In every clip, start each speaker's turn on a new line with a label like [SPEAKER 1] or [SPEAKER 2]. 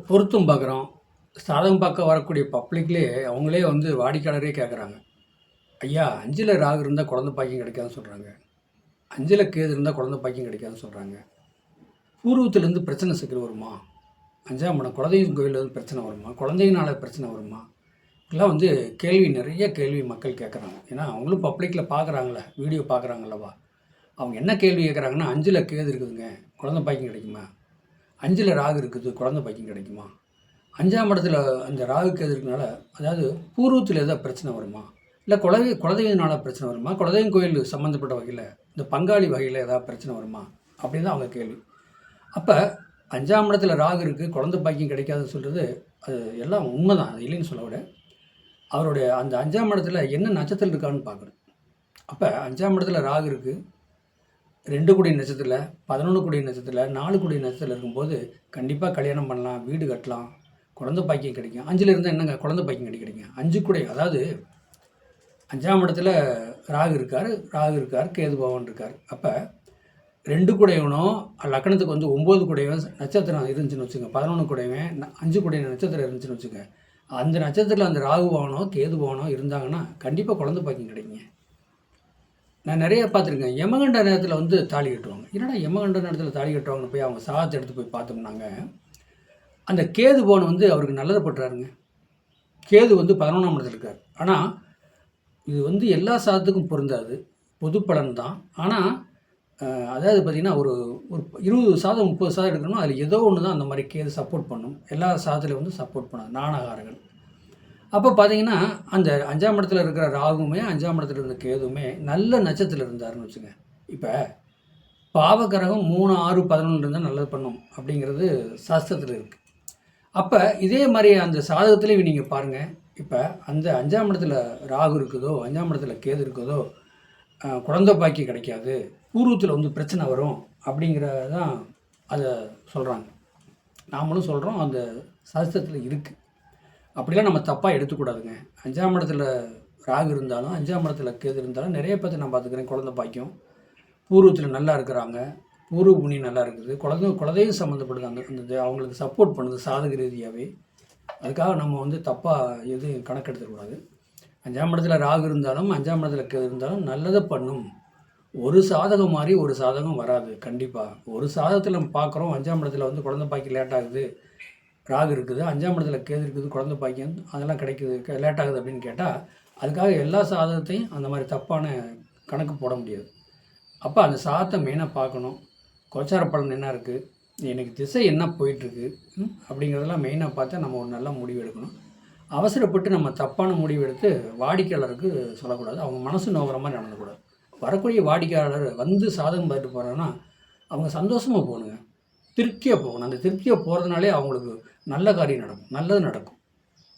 [SPEAKER 1] பொருத்தம் பார்க்குறோம். சாதகம் பார்க்க வரக்கூடிய பப்ளிக்லேயே அவங்களே வந்து வாடிக்கையாளரே கேட்குறாங்க. ஐயா 5ல் ராகு இருந்தால் குழந்தை பாக்கியம் கிடைக்காதுன்னு சொல்கிறாங்க. 5ல் கேது இருந்தால் குழந்தை பாக்கியம் கிடைக்காதுன்னு சொல்கிறாங்க. பூர்வத்திலேருந்து பிரச்சனை சிக்கல் வருமா? 5ஆம் இடம் குலதெய்வம் கோயிலேருந்து பிரச்சனை வருமா? குழந்தைங்கனால பிரச்சனை வருமா? இதெல்லாம் வந்து நிறைய கேள்வி மக்கள் கேட்குறாங்க. ஏன்னா அவங்களும் பப்ளிக்கில் பார்க்குறாங்களே, வீடியோ பார்க்குறாங்களவா. அவங்க என்ன கேள்வி கேட்குறாங்கன்னா 5ல் கேது இருக்குதுங்க, குழந்தை பாக்கியம் கிடைக்குமா? 5ல் ராகு இருக்குது, குழந்தை பாக்கியம் கிடைக்குமா? 5ஆம் இடத்துல அந்த ராகு கேது இருக்கனால, அதாவது பூர்வத்தில் ஏதாவது பிரச்சனை வருமா? இல்லை குலதெய்வத்தினால பிரச்சனை வருமா? குலதெய்வம் கோயில் சம்மந்தப்பட்ட வகையில் இந்த பங்காளி வகையில் ஏதாவது பிரச்சனை வருமா? அப்படின்னு தான் அவங்க கேள்வி. அப்போ 5ஆம் இடத்துல ராகு இருக்குது, குழந்தை பாக்கியம் கிடைக்காதுன்னு சொல்கிறது அது எல்லாம் உண்மை தான், அது இல்லைன்னு சொல்ல விட. அவருடைய அந்த 5ஆம் இடத்துல என்ன நட்சத்திரம் இருக்கான்னு பார்க்கணும். அப்போ 5ஆம் இடத்துல ராகு இருக்குது, 2 கூடிய நட்சத்திரத்தில், 11 கூடிய நட்சத்திரத்தில், 4 கூடிய நட்சத்திரத்தில் இருக்கும்போது கண்டிப்பாக கல்யாணம் பண்ணலாம், வீடு கட்டலாம், குழந்தை பாக்கியம் கிடைக்கும். 5ல் இருந்தால் என்னங்க குழந்தை பாக்கியம் கிடைக்கும்? 5 கூடை, அதாவது 5ஆம் இடத்துல ராகு இருக்கார், கேது பகவான் இருக்கார். அப்போ 2 கூடையவனும் லக்கணத்துக்கு வந்து 9 கூடையவன் நட்சத்திரம் இருந்துச்சுன்னு வச்சுங்க, 11 கூடையவன் 5 கூடிய நட்சத்திரம் இருந்துச்சுன்னு வச்சுங்க, அந்த நட்சத்திரத்தில் அந்த ராகு பவனோ கேது பவனோ இருந்தாங்கன்னா கண்டிப்பாக குழந்தை பாக்கியம் கிடைக்குங்க. நான் நிறைய பார்த்துருக்கேன். யமகண்ட நேரத்தில் வந்து தாலி கட்டுவாங்க. என்னடா யமகண்ட நேரத்தில் தாலி கட்டுவாங்கன்னு போய் அவங்க சாதத்தை எடுத்து போய் பார்த்தோம்னாங்க, அந்த கேது பவன் வந்து அவருக்கு நல்லதை பட்டுறாருங்க. கேது வந்து 11ஆம் இடத்துல இருக்கார். ஆனால் இது வந்து எல்லா சாதத்துக்கும் பொருந்தாது, பொது பலன் தான். ஆனால் அதாவது பார்த்திங்கன்னா ஒரு ஒரு 20 சாதம் 30 சாதம் எடுக்கணும்னா அதில் ஏதோ ஒன்று தான் அந்த மாதிரி கேது சப்போர்ட் பண்ணும். எல்லா சாதத்துலையும் வந்து சப்போர்ட் பண்ணாது, நாணகாரர்கள். அப்போ பார்த்தீங்கன்னா அந்த 5ஆம் இடத்துல இருக்கிற ராகுமே 5ஆம் இடத்துல இருந்த கேதுவுமே நல்ல நட்சத்திரத்தில் இருந்தாருன்னு வச்சுங்க. இப்போ பாவகிரகம் 3, 6, 11 இருந்தால் நல்லது பண்ணும் அப்படிங்கிறது சாஸ்திரத்தில் இருக்குது. அப்போ இதே மாதிரி அந்த சாதகத்துலேயும் நீங்கள் பாருங்கள். இப்போ அந்த 5ஆம் இடத்துல ராகு இருக்குதோ, 5ஆம் இடத்துல கேது இருக்குதோ, குழந்தை பாக்கி கிடைக்காது, பூர்வத்தில் வந்து பிரச்சனை வரும் அப்படிங்கிறதான் அதை சொல்கிறாங்க. நாமளும் சொல்கிறோம், அந்த சாஸ்திரத்தில் இருக்குது. அப்படிலாம் நம்ம தப்பாக எடுத்துக்கூடாதுங்க. 5ஆம் இடத்துல ராகு இருந்தாலும் 5ஆம் இடத்துல கேது இருந்தாலும் நிறைய பேர்த்து நான் பார்த்துக்கிறேன், குழந்தை பாக்கியம் பூர்வத்தில் நல்லா இருக்கிறாங்க, பூர்வ புண்ணியம் நல்லா இருக்குது, குலதெய்வம் சம்மந்தப்படுது, அந்த அவங்களுக்கு சப்போர்ட் பண்ணுது சாதக ரீதியாகவே. அதுக்காக நம்ம வந்து தப்பாக எதுவும் கணக்கெடுத்துக்கூடாது. 5ஆம் இடத்துல ராகு இருந்தாலும் 5ஆம் இடத்துல கேது இருந்தாலும் நல்லதை பண்ணும். ஒரு சாதகம் மாதிரி ஒரு சாதகம் வராது. கண்டிப்பாக ஒரு சாதகத்தில் நம்ம பார்க்குறோம், 5ஆம் இடத்துல வந்து குழந்தை பாக்கி லேட் ஆகுது, ராகு இருக்குது, 5ஆம் இடத்துல கேது இருக்குது, குழந்தை பாக்கியம் அதெல்லாம் கிடைக்குது, லேட் ஆகுது அப்படின்னு கேட்டால் அதுக்காக எல்லா சாதகத்தையும் அந்த மாதிரி தப்பான கணக்கு போட முடியாது. அப்போ அந்த சாதத்தை மெயினாக பார்க்கணும். கோச்சார பலன் என்ன இருக்குது, எனக்கு திசை என்ன போயிட்டுருக்கு அப்படிங்கிறதெல்லாம் மெயினாக பார்த்தா நம்ம ஒரு நல்ல முடிவு எடுக்கணும். அவசரப்பட்டு நம்ம தப்பான முடிவு எடுத்து வாடிக்கையாளருக்கு சொல்லக்கூடாது, அவங்க மனசு நோக்கிற மாதிரி நடந்துக்கூடாது. வரக்கூடிய வாடிக்கையாளர் வந்து சாதகம் பார்த்துட்டு போகிறாங்கன்னா அவங்க சந்தோஷமாக போகணுங்க, திருப்தியாக போகணும். அந்த திருப்தியாக போகிறதுனாலே அவங்களுக்கு நல்ல காரியம் நடக்கும், நல்லது நடக்கும்.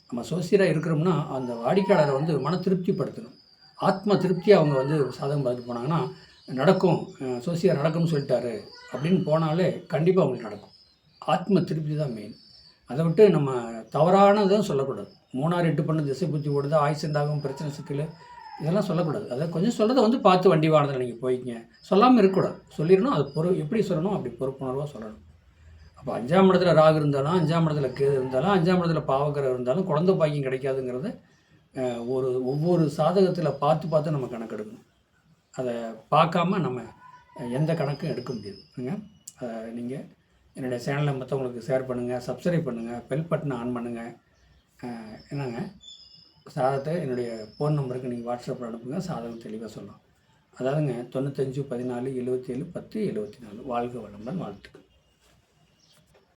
[SPEAKER 1] நம்ம சோசியராக இருக்கிறோம்னா அந்த வாடிக்கையாளரை வந்து மன திருப்திப்படுத்தணும். ஆத்ம திருப்தியாக அவங்க வந்து சாதகம் பார்த்துட்டு போனாங்கன்னா நடக்கும், சோசியர் நடக்கும்னு சொல்லிட்டாரு அப்படின்னு போனாலே கண்டிப்பாக அவங்களுக்கு நடக்கும். ஆத்ம திருப்தி தான் மெயின். அதை விட்டு நம்ம தவறானதும் சொல்லக்கூடாது. 3, 8 பண்ணு திசை புத்தி ஓடுது, ஆயுசந்தாகும், பிரச்சனை சிக்கல், இதெல்லாம் சொல்லக்கூடாது. அதை கொஞ்சம் சொல்கிறத வந்து பார்த்து வண்டி வாகனத்தில் நீங்கள் போய்க்கிங்க, சொல்லாமல் இருக்கக்கூடாது. சொல்லிடணும், அது எப்படி சொல்லணும், அப்படி பொறுப்புணர்வாக சொல்லணும். அப்போ 5ஆம் இடத்துல ராகு இருந்தாலும் 5ஆம் இடத்துல கேது இருந்தாலும் 5ஆம் இடத்துல பாவகிரகம் இருந்தாலும் குழந்தை பாக்கியம் கிடைக்காதுங்கிறத ஒவ்வொரு சாதகத்தில் பார்த்து நம்ம கணக்கெடுக்கணும். அதை பார்க்காம நம்ம எந்த கணக்கும் எடுக்க முடியாது. நீங்கள் என்னுடைய சேனலை மற்றவங்களுக்கு ஷேர் பண்ணுங்கள், சப்ஸ்கிரைப் பண்ணுங்கள், பெல் பட்டனை ஆன் பண்ணுங்கள். என்னங்க சாதத்தை என்னுடைய ஃபோன் நம்பருக்கு நீங்கள் வாட்ஸ்அப்பில் அனுப்புங்க, சாதகம் தெளிவாக சொல்லலாம். அதாவதுங்க 95 14 77 10 74. வாழ்க வளமுடன், வாழ்த்துக்கள்.